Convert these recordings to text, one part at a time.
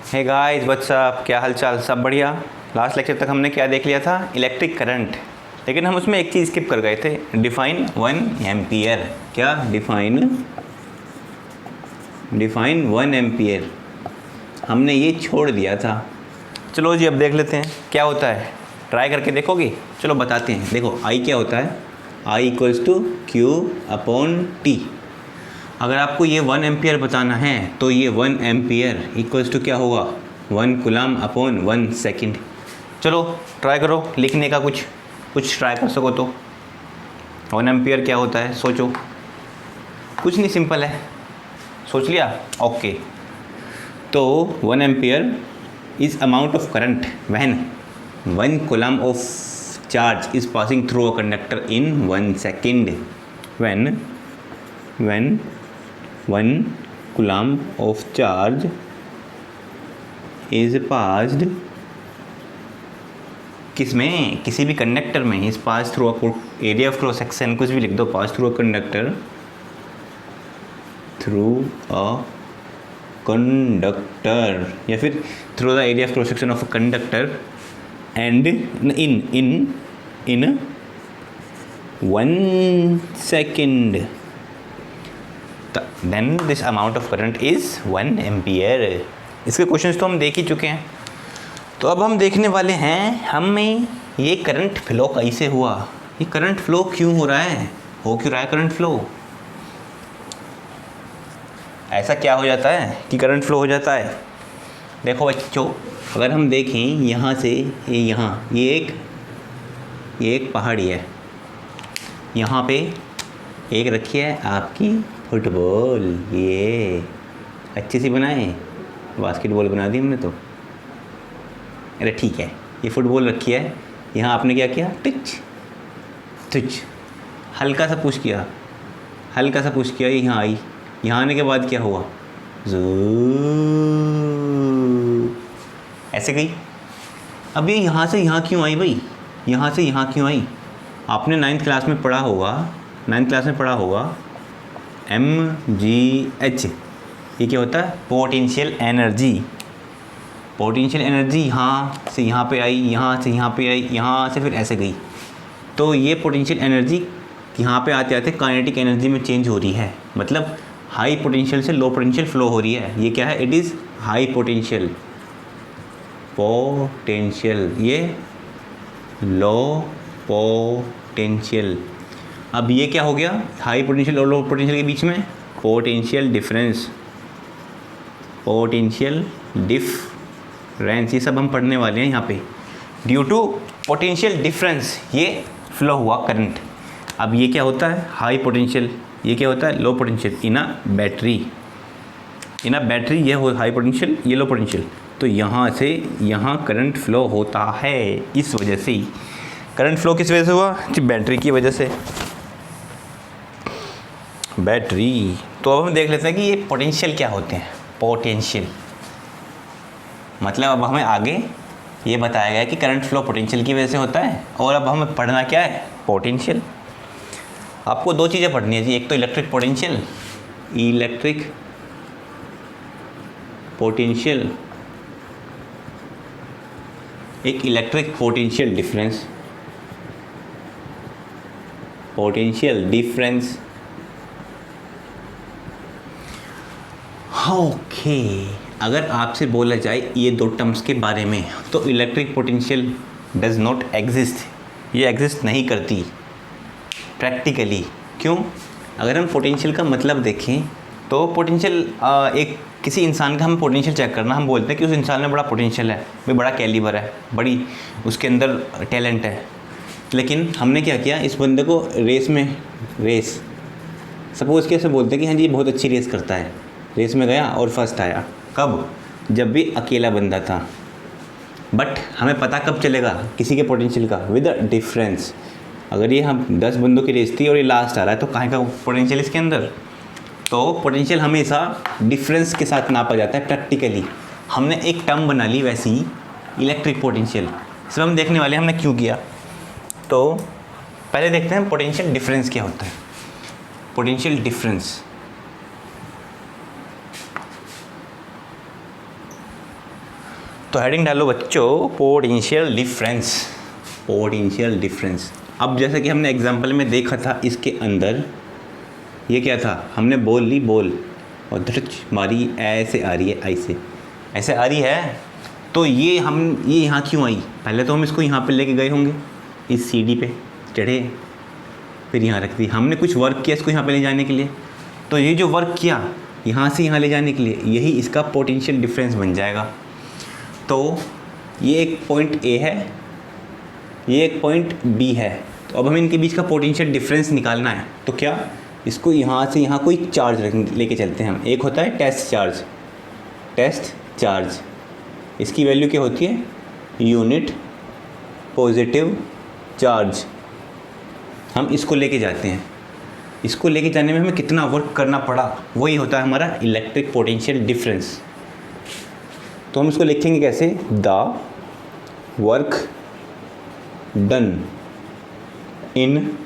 Hey guys what's up, क्या हाल चाल? सब बढ़िया। लास्ट लेक्चर तक हमने क्या देख लिया था? Electric current. लेकिन हम उसमें एक चीज़ स्किप कर गए थे, डिफाइन 1 एम्पियर। क्या डिफाइन 1 एम्पियर हमने ये छोड़ दिया था। चलो जी अब देख लेते हैं क्या होता है। ट्राई करके देखोगे? चलो बताते हैं। देखो आई क्या होता है, I equals to Q upon T. अगर आपको ये 1 एम्पियर बताना है तो ये 1 एम्पियर इक्वल्स टू क्या होगा, 1 कूलम अपॉन 1 सेकेंड। चलो ट्राई करो लिखने का, कुछ ट्राई कर सको तो। 1 एम्पियर क्या होता है सोचो। कुछ नहीं, सिंपल है। सोच लिया? ओके। तो 1 ampere is amount of current when 1 coulomb of charge is passing through a conductor in 1 second. when 1 coulomb of charge is passed किसमें, किसी भी कंडक्टर में, इस pass through area of cross section कुछ भी लिख दो, पास थ्रू अ कंडक्टर, या फिर through the area of cross section of a conductor and in 1 second, then this amount of current is 1 ampere. इसके क्वेश्चंस तो हम देख ही चुके हैं। तो अब हम देखने वाले हैं हमें ये करंट फ्लो कैसे हुआ, ये करंट फ्लो क्यों हो रहा है, करंट फ्लो। ऐसा क्या हो जाता है कि करंट फ्लो हो जाता है? देखो बच्चों, अगर हम देखें यहाँ से ये एक पहाड़ी है, यहाँ पे एक रखी है आपकी फुटबॉल। ये अच्छी सी बनाए, बास्केटबॉल बना दी हमने तो। अरे ठीक है, ये फुटबॉल रखी है, यहाँ आपने क्या किया, टच हल्का सा पुश किया, ये यहाँ आई। यहाँ आने के बाद क्या हुआ, ज़ू ऐसे गई। अब ये यहाँ से यहाँ क्यों आई भाई, यहाँ से यहाँ क्यों आई? आपने 9th क्लास में पढ़ा होगा MGH। ये क्या होता है, पोटेंशियल एनर्जी। यहाँ से यहाँ पे आई, यहाँ से यहाँ पे आई, यहाँ से फिर ऐसे गई। तो ये पोटेंशियल एनर्जी यहाँ पे आते आते काइनेटिक एनर्जी में चेंज हो रही है, मतलब हाई पोटेंशियल से लो पोटेंशियल फ्लो हो रही है। ये क्या है, इट इज़ हाई पोटेंशियल, ये लो पोटेंशियल। अब ये क्या हो गया, हाई पोटेंशियल और लो पोटेंशियल के बीच में पोटेंशियल डिफरेंस, ये सब हम पढ़ने वाले हैं यहाँ पे। ड्यू टू पोटेंशियल डिफरेंस ये फ्लो हुआ करंट। अब ये क्या होता है, हाई पोटेंशियल, ये क्या होता है, low potential in a battery, ये हो हाई पोटेंशियल, ये लो पोटेंशियल। तो यहाँ से यहाँ करंट फ्लो होता है। इस वजह से करंट फ्लो किस वजह से हुआ, बैटरी की वजह से, बैटरी। तो अब हम देख लेते हैं कि ये पोटेंशियल क्या होते हैं। पोटेंशियल मतलब अब हमें आगे ये बताया गया है कि करंट फ्लो पोटेंशियल की वजह से होता है, और अब हमें पढ़ना क्या है, पोटेंशियल। आपको 2 चीज़ें पढ़नी है जी, एक तो इलेक्ट्रिक पोटेंशियल, एक इलेक्ट्रिक पोटेंशियल डिफरेंस, ओके। अगर आपसे बोला जाए ये 2 टर्म्स के बारे में, तो electric potential does not exist, ये एग्जिस्ट नहीं करती प्रैक्टिकली। क्यों? अगर हम पोटेंशियल का मतलब देखें तो पोटेंशियल एक किसी इंसान का हम पोटेंशियल चेक करना, हम बोलते हैं कि उस इंसान में बड़ा पोटेंशियल है, भाई बड़ा कैलिबर है, बड़ी उसके अंदर टैलेंट है। लेकिन हमने क्या किया, इस बंदे को रेस सपोज़ कैसे बोलते हैं कि हाँ जी बहुत अच्छी रेस करता है, रेस में गया और फर्स्ट आया। कब? जब भी अकेला बंदा था। बट हमें पता कब चलेगा किसी के पोटेंशियल का, विद अ डिफरेंस। अगर ये हम 10 बंदों की रेस थी और ये लास्ट आ रहा है, तो कहाँ का पोटेंशियल इसके अंदर? तो पोटेंशियल हमेशा डिफरेंस के साथ नापा जाता है प्रैक्टिकली। हमने एक टर्म बना ली वैसी इलेक्ट्रिक पोटेंशियल। इसमें हम देखने वाले हमने क्यों किया। तो पहले देखते हैं पोटेंशियल डिफरेंस क्या होता है। पोटेंशियल डिफरेंस तो हेडिंग डालो बच्चों, पोटेंशियल डिफरेंस। Potential difference. अब जैसे कि हमने एग्जांपल में देखा था, इसके अंदर ये क्या था, हमने बॉल ली, बॉल और धृच मारी, ऐसे आ रही है, ऐसे आ रही है। तो ये यहाँ क्यों आई? पहले तो हम इसको यहाँ पे लेके गए होंगे, इस सीढ़ी पे चढ़े, फिर यहाँ रख दी। हमने कुछ वर्क किया इसको यहाँ पे ले जाने के लिए। तो ये जो वर्क किया यहाँ से यहाँ ले जाने के लिए, यही इसका पोटेंशियल डिफरेंस बन जाएगा। तो ये एक पॉइंट ए है, ये एक पॉइंट बी है। तो अब हमें इनके बीच का पोटेंशियल डिफरेंस निकालना है। तो क्या, इसको यहाँ से यहाँ कोई चार्ज लेके चलते हैं हम। एक होता है टेस्ट चार्ज, टेस्ट चार्ज, इसकी वैल्यू क्या होती है, यूनिट पॉजिटिव चार्ज। हम इसको लेके जाते हैं। इसको लेके जाने में हमें कितना वर्क करना पड़ा, वही होता है हमारा इलेक्ट्रिक पोटेंशियल डिफरेंस। तो हम इसको लिखेंगे कैसे, the work done in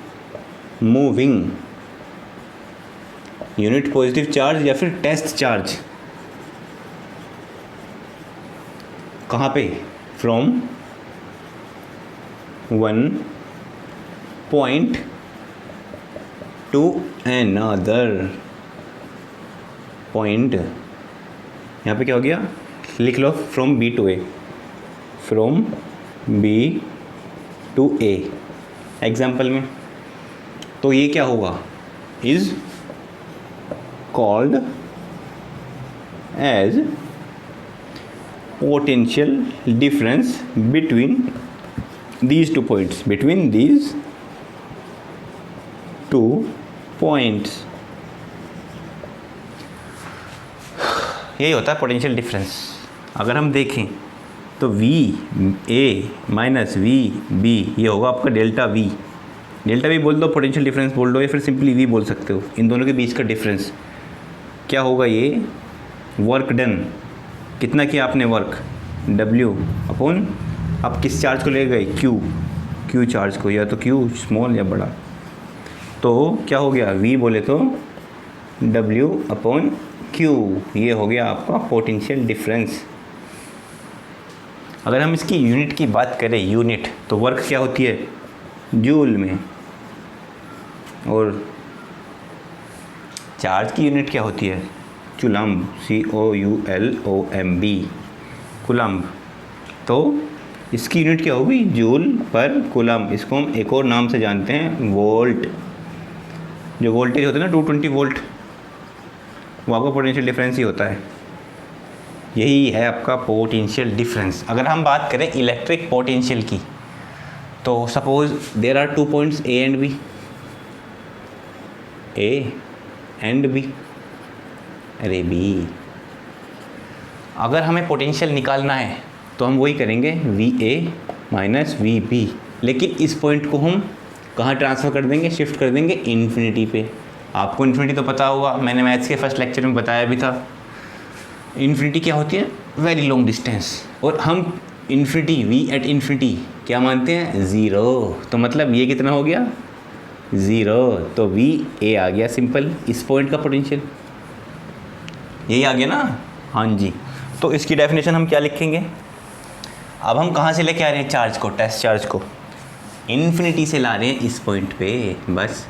moving unit positive charge या फिर टेस्ट चार्ज, कहाँ पे, from one point to another point. यहाँ पे क्या हो गया, लिख लो from B to A, from B to A example में। तो ये क्या होगा, is called as potential difference between these two points, between these two points। यही होता है पोटेंशियल डिफरेंस। अगर हम देखें तो V A minus V B, ये होगा आपका डेल्टा वी। डेल्टा वी बोल दो, पोटेंशियल डिफरेंस बोल दो, या फिर सिंपली वी बोल सकते हो। इन दोनों के बीच का डिफरेंस क्या होगा, ये वर्क डन, कितना किया आपने वर्क, W अपॉन, आप किस चार्ज को ले गए, क्यू चार्ज को, या तो क्यू स्मॉल या बड़ा। तो क्या हो गया, V बोले तो W अपॉन क्यू, ये हो गया आपका पोटेंशियल डिफरेंस। अगर हम इसकी यूनिट की बात करें, यूनिट, तो वर्क क्या होती है, जूल में, और चार्ज की यूनिट क्या होती है, कूलम्ब, COULOMB, कूलम्ब। तो इसकी यूनिट क्या होगी, जूल पर कूलम्ब। इसको हम एक और नाम से जानते हैं, वोल्ट। जो वोल्टेज होता है ना 220 वोल्ट, वो आपका पोटेंशियल डिफरेंस ही होता है। यही है आपका पोटेंशियल डिफरेंस। अगर हम बात करें इलेक्ट्रिक पोटेंशियल की, तो suppose there are 2 points A and B, A and B, अरे बी। अगर हमें पोटेंशियल निकालना है तो हम वही करेंगे, V A minus V B. लेकिन इस पॉइंट को हम कहाँ ट्रांसफ़र कर देंगे, शिफ्ट कर देंगे इन्फिनिटी पे। आपको इन्फिनिटी तो पता होगा, मैंने मैथ्स के फर्स्ट लेक्चर में बताया भी था। इन्फिनिटी क्या होती है, वेरी लॉन्ग डिस्टेंस। और हम इन्फिनिटी, वी एट इन्फिनिटी क्या मानते हैं, ज़ीरो। तो मतलब ये कितना हो गया, ज़ीरो। तो वी ए आ गया सिंपल, इस पॉइंट का पोटेंशियल यही आ गया ना, हाँ जी। तो इसकी डेफिनेशन हम क्या लिखेंगे, अब हम कहाँ से लेके आ रहे हैं चार्ज को, टेस्ट चार्ज को, इन्फिनिटी से ला रहे हैं इस पॉइंट पे, बस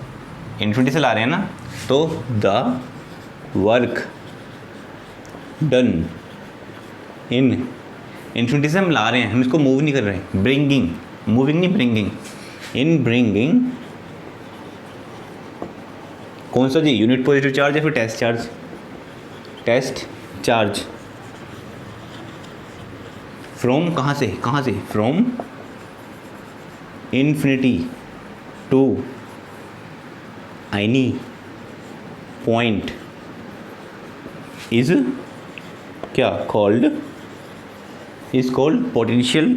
इन्फिनिटी से ला रहे हैं ना। तो the work done in, infinity से हम ला रहे हैं, हम इसको मूव नहीं कर रहे हैं, ब्रिंगिंग, मूविंग नहीं, ब्रिंगिंग, इन ब्रिंगिंग, कौन सा जी, यूनिट पॉजिटिव चार्ज या फिर test charge, test charge, from कहाँ से, from infinity to any point is क्या कॉल्ड, इज कॉल्ड पोटेंशियल,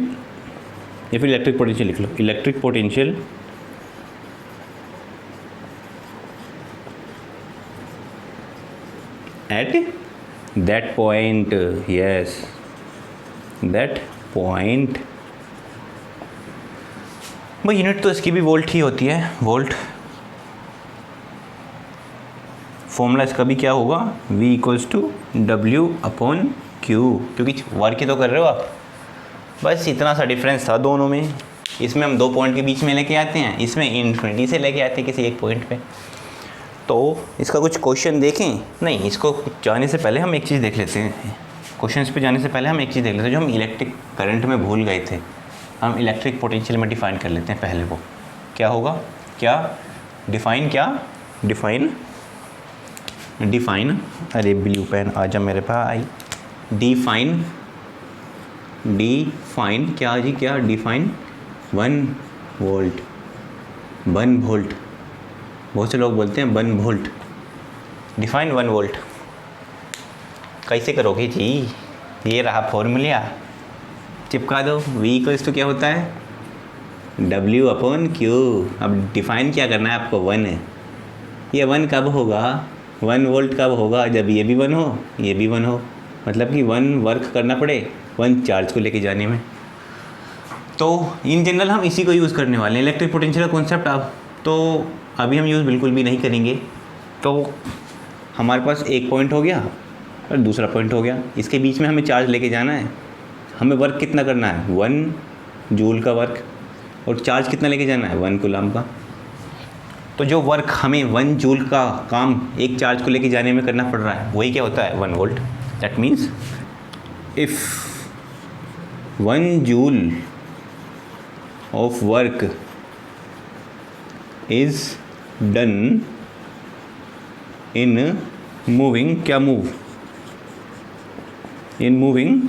या फिर इलेक्ट्रिक पोटेंशियल लिख लो, electric potential at that point, yes that point. भाई यूनिट तो इसकी भी वोल्ट ही होती है, वोल्ट। फॉर्मूला इसका भी क्या होगा, V equals to W upon Q, क्योंकि वर्क ही तो कर रहे हो आप, बस इतना सा डिफरेंस था दोनों में। इसमें हम 2 पॉइंट के बीच में लेके आते हैं, इसमें इन्फिनिटी से लेके आते हैं किसी एक पॉइंट पे। तो इसका कुछ क्वेश्चन देखें? नहीं, इसको जाने से पहले हम एक चीज़ देख लेते हैं। क्वेश्चंस पे जाने से पहले हम एक चीज़ देख लेते हैं जो हम इलेक्ट्रिक करंट में भूल गए थे। हम इलेक्ट्रिक पोटेंशियल में डिफ़ाइन कर लेते हैं पहले। वो क्या होगा? डिफ़ाइन अरे ब्लू पेन आ जा मेरे पास। डिफ़ाइन क्या जी? क्या डिफ़ाइन? 1 वोल्ट। बहुत से लोग बोलते हैं 1 वोल्ट। डिफ़ाइन 1 वोल्ट कैसे करोगे जी? ये रहा फॉर्मूला, चिपका दो। V इक्वल्स टू क्या होता है? W/Q। अब डिफ़ाइन क्या करना है आपको? 1। ये 1 कब होगा? 1 वोल्ट कब होगा? जब ये भी 1 हो, ये भी 1 हो। मतलब कि 1 वर्क करना पड़े 1 चार्ज को लेके जाने में। तो इन जनरल हम इसी को यूज़ करने वाले हैं, इलेक्ट्रिक पोटेंशियल का कॉन्सेप्ट। अब तो अभी हम यूज़ बिल्कुल भी नहीं करेंगे। तो हमारे पास एक पॉइंट हो गया और दूसरा पॉइंट हो गया, इसके बीच में हमें चार्ज लेके जाना है। हमें वर्क कितना करना है? 1 जूल का वर्क। और चार्ज कितना लेके जाना है? 1 कूलम का। तो जो वर्क हमें 1 जूल का काम एक चार्ज को लेके जाने में करना पड़ रहा है, वही क्या होता है? 1 volt. That means if 1 joule of work is done in moving, क्या move? In moving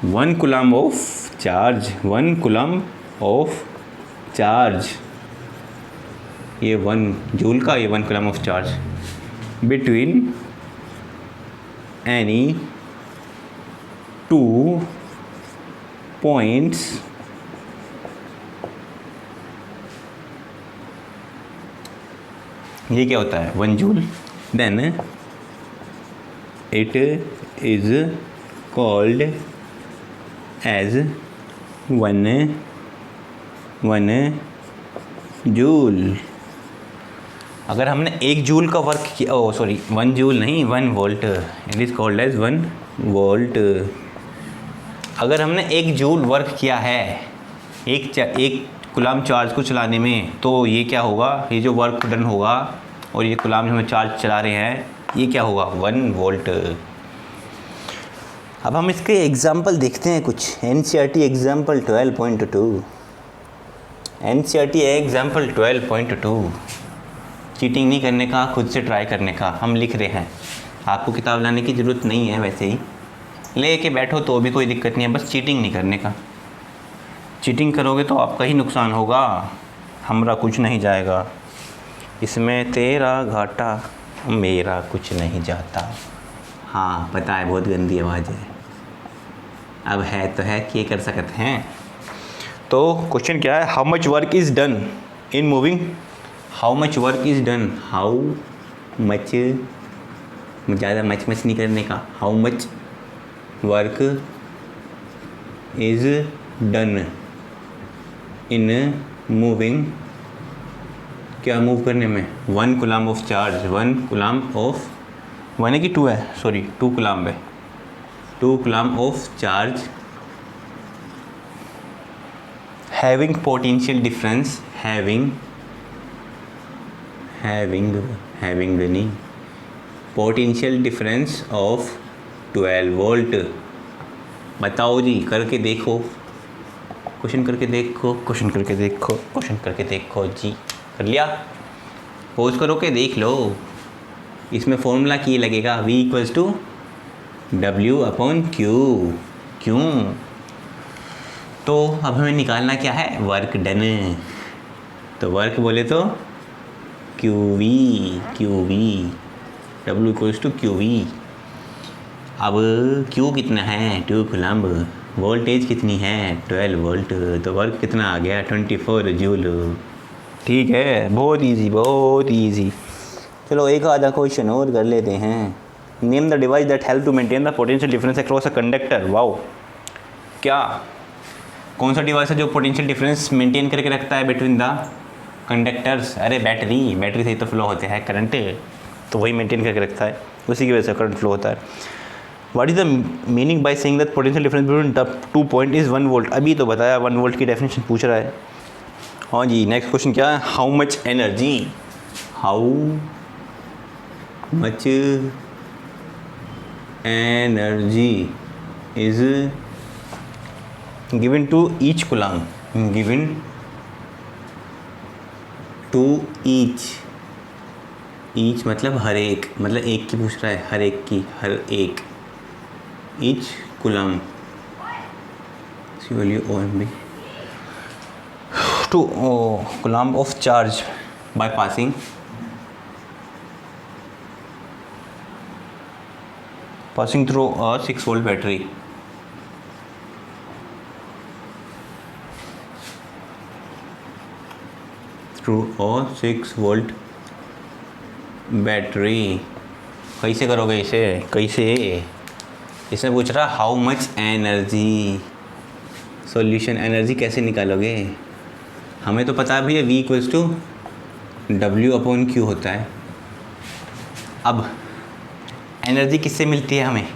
1 coulomb of charge, 1 coulomb of charge, ये 1 जूल का, ये 1 coulomb of charge between any 2 points ये क्या होता है? 1 joule. Then it is called as 1 joule. अगर हमने 1 जूल का वर्क किया, 1 जूल नहीं, 1 volt, it is called as 1 volt. अगर हमने 1 जूल वर्क किया है एक कूलम चार्ज को चलाने में, तो ये क्या होगा? ये जो वर्क डन होगा और ये कूलम जो हम चार्ज चला रहे हैं, ये क्या होगा? 1 वोल्ट। अब हम इसके एग्जाम्पल देखते हैं कुछ। NCERT example 12.2। NCERT example 12.2। Cheating नहीं करने का, खुद से ट्राई करने का। हम लिख रहे हैं, आपको किताब लाने की ज़रूरत नहीं है, वैसे ही ले के बैठो तो भी कोई दिक्कत नहीं है, बस चीटिंग नहीं करने का। चीटिंग करोगे तो आपका ही नुकसान होगा, हमारा कुछ नहीं जाएगा। इसमें तेरा घाटा मेरा कुछ नहीं जाता। हाँ पता है, बहुत गंदी आवाज़ है, अब है तो है, क्या कर सकते हैं। तो क्वेश्चन क्या है? How much work is done in moving, how much work is done, how much, ज़्यादा मच नहीं करने का, how much work is done in moving, क्या मूव करने में? 1 coulomb of charge, 1 coulomb of, 1 है कि 2 है? 2 कूलम है, 2 coulomb of charge having potential difference, having नहीं, पोटेंशियल डिफरेंस ऑफ 12 वोल्ट। बताओ जी, करके देखो, क्वेश्चन करके देखो जी। कर लिया? पोज करो के देख लो। इसमें फॉर्मूला क्या लगेगा? V equals to W/Q। क्यों? तो अब हमें निकालना क्या है? Work done. तो वर्क बोले तो QV, W equals to QV। अब Q कितना है? 2 कूलम। वोल्टेज कितनी है? 12 वोल्ट। तो वर्क कितना आ गया? 24 जूल। ठीक है, बहुत इजी। चलो एक आधा क्वेश्चन और कर लेते हैं। Name the device that help to maintain the potential difference across a conductor. Wow, क्या कौन सा डिवाइस है जो पोटेंशियल डिफरेंस मेंटेन करके रखता है बिटवीन द कंडक्टर्स? अरे बैटरी से ही तो फ्लो होते हैं करंट, तो वही मेंटेन करके रखता है, उसी की वजह से करंट फ्लो होता है। What is the meaning by saying that potential difference between the 2 point is 1 volt? अभी तो बताया 1 वोल्ट की डेफिनेशन पूछ रहा है। हाँ जी, नेक्स्ट क्वेश्चन क्या है? How much energy is given to each coulomb, given to each मतलब हर एक, मतलब एक की पूछ रहा है, हर एक each coulomb value OMB to coulomb of charge by passing through a 6 volt battery. थ्रू a 6 volt बैटरी। कैसे करोगे इसे? इसमें पूछ रहा how much energy, solution energy कैसे निकालोगे? हमें तो पता भी है V इक्वल्स टू W/Q होता है। अब एनर्जी किससे मिलती है हमें?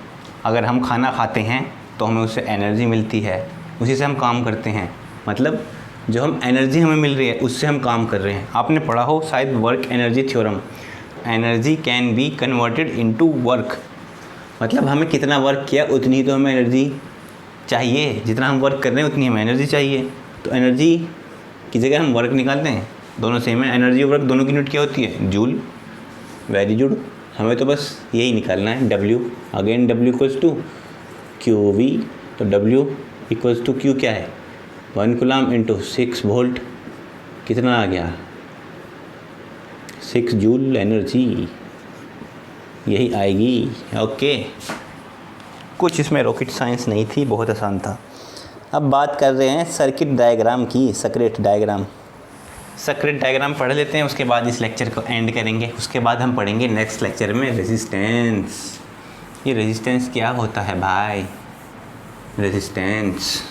अगर हम खाना खाते हैं तो हमें उससे एनर्जी मिलती है, उसी से हम काम करते हैं। मतलब जो हम एनर्जी हमें मिल रही है उससे हम काम कर रहे हैं। आपने पढ़ा हो शायद work energy theorem, energy can be converted into work. मतलब हमें कितना वर्क किया उतनी ही तो हमें एनर्जी चाहिए, जितना हम वर्क कर रहे हैं उतनी हमें एनर्जी चाहिए। तो एनर्जी की जगह हम वर्क निकालते हैं, दोनों सेम है। एनर्जी और वर्क दोनों की यूनिट क्या होती है? जूल। वेरी गुड, हमें तो बस यही निकालना है। W again W equals to QV, तो W इक्वल्स टू Q क्या है? 1 कूलम्ब इंटू 6 वोल्ट, कितना आ गया? 6 जूल एनर्जी, यही आएगी। ओके, कुछ इसमें रॉकेट साइंस नहीं थी, बहुत आसान था। अब बात कर रहे हैं सर्किट डायग्राम की, सर्किट डायग्राम पढ़ लेते हैं, उसके बाद इस लेक्चर को एंड करेंगे। उसके बाद हम पढ़ेंगे नेक्स्ट लेक्चर में रेजिस्टेंस। ये रेजिस्टेंस क्या होता है भाई? रेजिस्टेंस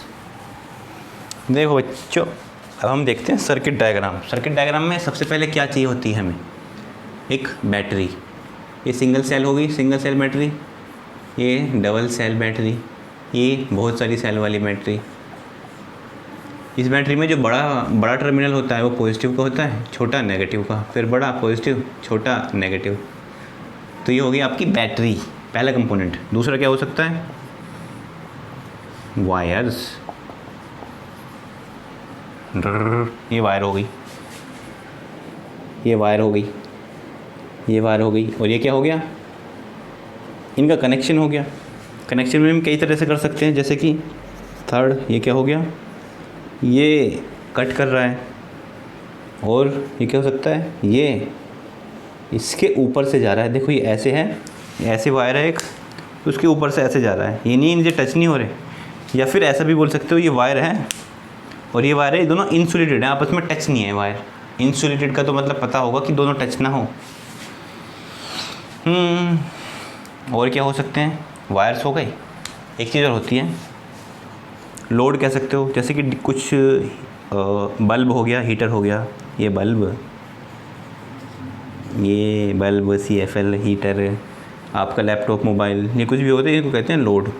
देखो बच्चों, अब हम देखते हैं सर्किट डायग्राम में सबसे पहले क्या चाहिए होती है हमें? एक बैटरी। ये सिंगल सेल होगी, सिंगल सेल बैटरी, ये डबल सेल बैटरी, ये बहुत सारी सेल वाली बैटरी। इस बैटरी में जो बड़ा टर्मिनल होता है वो पॉजिटिव का होता है, छोटा नेगेटिव का, फिर बड़ा पॉजिटिव, छोटा नेगेटिव। तो ये हो गई आपकी बैटरी, पहला कंपोनेंट। दूसरा क्या हो सकता है? वायर्स। ये वायर हो गई, ये वायर हो गई, ये वायर हो गई, और ये क्या हो गया? इनका कनेक्शन हो गया। कनेक्शन में हम कई तरह से कर सकते हैं, जैसे कि थर्ड, ये क्या हो गया? ये कट कर रहा है, और ये क्या हो सकता है? ये इसके ऊपर से जा रहा है। देखो ये ऐसे है, ऐसे वायर है एक, तो उसके ऊपर से ऐसे जा रहा है, ये नहीं, इनसे टच नहीं हो रहे। या फिर ऐसा भी बोल सकते हो, ये वायर है और ये वायर है, ये दोनों इंसुलेटेड हैं, आपस में टच नहीं है वायर। इंसुलेटेड का तो मतलब पता होगा कि दोनों टच ना हो। और क्या हो सकते हैं? वायर्स हो गए। एक चीज़ और होती है, लोड कह सकते हो, जैसे कि कुछ बल्ब हो गया, हीटर हो गया, ये बल्ब CFL हीटर, आपका लैपटॉप, मोबाइल, ये कुछ भी होता है, इनको कहते हैं लोड।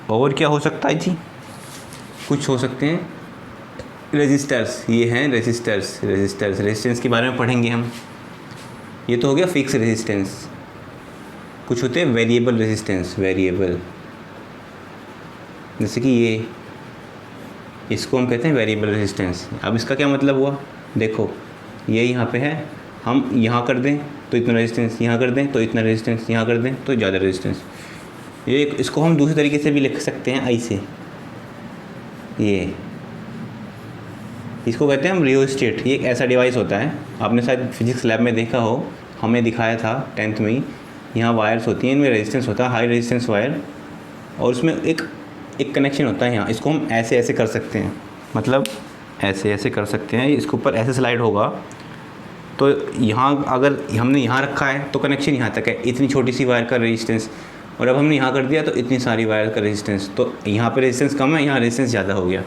और क्या हो सकता है जी? कुछ हो सकते हैं रेजिस्टर्स, ये हैं रेजिस्टेंस के बारे में पढ़ेंगे हम। ये तो हो गया फिक्स रेजिस्टेंस। कुछ होते हैं वेरिएबल रेजिस्टेंस, जैसे कि ये, इसको हम कहते हैं वेरिएबल रेजिस्टेंस। अब इसका क्या मतलब हुआ? देखो ये यहाँ पे है, हम यहाँ कर दें तो इतना रेजिस्टेंस, यहाँ कर दें तो इतना रेजिस्टेंस, यहाँ कर दें तो ज़्यादा रेजिस्टेंस। ये इसको हम दूसरे तरीके से भी लिख सकते हैं, ऐसे। ये इसको कहते हैं हम रियोस्टेट। ये एक ऐसा डिवाइस होता है, आपने शायद फिजिक्स लैब में देखा हो, हमें दिखाया था 10th में ही। यहाँ वायर्स होती हैं, इनमें रेजिस्टेंस होता है, हाई रेजिस्टेंस वायर, और उसमें एक कनेक्शन होता है यहाँ। इसको हम ऐसे ऐसे कर सकते हैं, मतलब ऐसे ऐसे कर सकते हैं। इसके ऊपर ऐसे स्लाइड होगा, तो यहाँ अगर हमने यहाँ रखा है तो कनेक्शन यहाँ तक है, इतनी छोटी सी वायर का रेजिस्टेंस। और अब हमने यहाँ कर दिया तो इतनी सारी वायर का रेजिस्टेंस, तो यहाँ पे रेजिस्टेंस कम है, यहाँ रेजिस्टेंस ज़्यादा हो गया।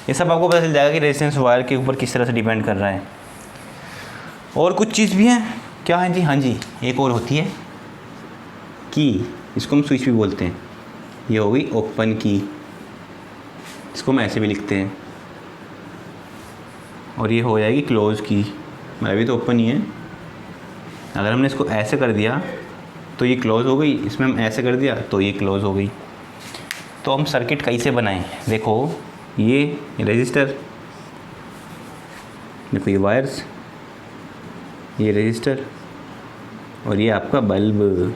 ये सब आपको पता चल जाएगा कि रेजिस्टेंस वायर के ऊपर किस तरह से डिपेंड कर रहा है। और कुछ चीज़ भी है, क्या है जी? हाँ जी, एक और होती है, की, इसको हम स्विच भी बोलते हैं। ये हो गई ओपन की, इसको हम ऐसे भी लिखते हैं। और ये हो जाएगी क्लोज़ की, मतलब भी तो ओपन ही है। अगर हमने इसको ऐसे कर दिया तो ये क्लोज़ हो गई, इसमें हम ऐसे कर दिया तो ये क्लोज़ हो गई। तो हम सर्किट कैसे बनाएं? देखो ये रेजिस्टर, देखो ये वायर्स, ये रेजिस्टर, और ये आपका बल्ब,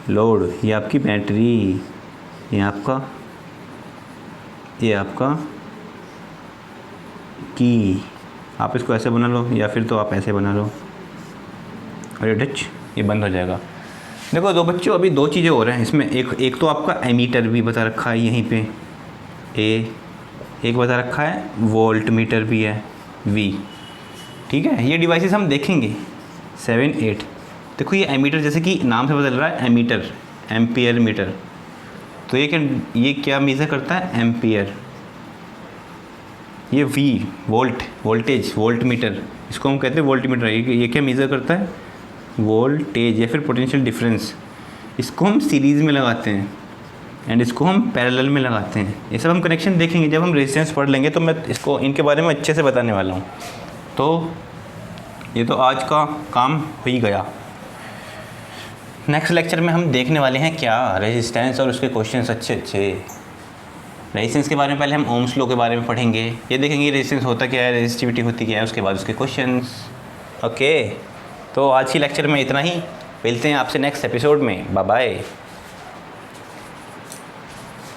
लोड, ये आपकी बैटरी, ये आपका की। आप इसको ऐसे बना लो या फिर तो आप ऐसे बना लो, और ये टच, ये बंद हो जाएगा। देखो दो बच्चों, अभी दो चीज़ें हो रहे हैं इसमें। एक तो आपका एमीटर भी बता रखा है यहीं पे, एक बता रखा है वोल्ट मीटर भी है, वी। ठीक है, ये डिवाइसेस हम देखेंगे 7, 8। देखो ये एमीटर, जैसे कि नाम से पता चल रहा है एमीटर, एम्पियर मीटर। तो ये क्या मेज़र करता है? एम्पियर। ये वी, वोल्टेज, वोल्ट मीटर, इसको हम कहते हैं वोल्ट मीटर। ये क्या मेज़र करता है? वोल्टेज या फिर पोटेंशियल डिफरेंस। इसको हम सीरीज़ में लगाते हैं एंड इसको हम पैरेलल में लगाते हैं। ये सब हम कनेक्शन देखेंगे जब हम रेजिस्टेंस पढ़ लेंगे, तो मैं इसको इनके बारे में अच्छे से बताने वाला हूँ। तो ये तो आज का काम हो ही गया। नेक्स्ट लेक्चर में हम देखने वाले हैं क्या? रेजिस्टेंस और उसके क्वेश्चंस अच्छे। रेजिस्टेंस के बारे में पहले हम ओम्स लॉ के बारे में पढ़ेंगे, ये देखेंगे रेजिस्टेंस होता क्या है, रेजिस्टिविटी होती क्या है, उसके बाद उसके क्वेश्चंस। ओके, तो आज की लेक्चर में इतना ही। मिलते हैं आपसे नेक्स्ट एपिसोड में। Bye bye.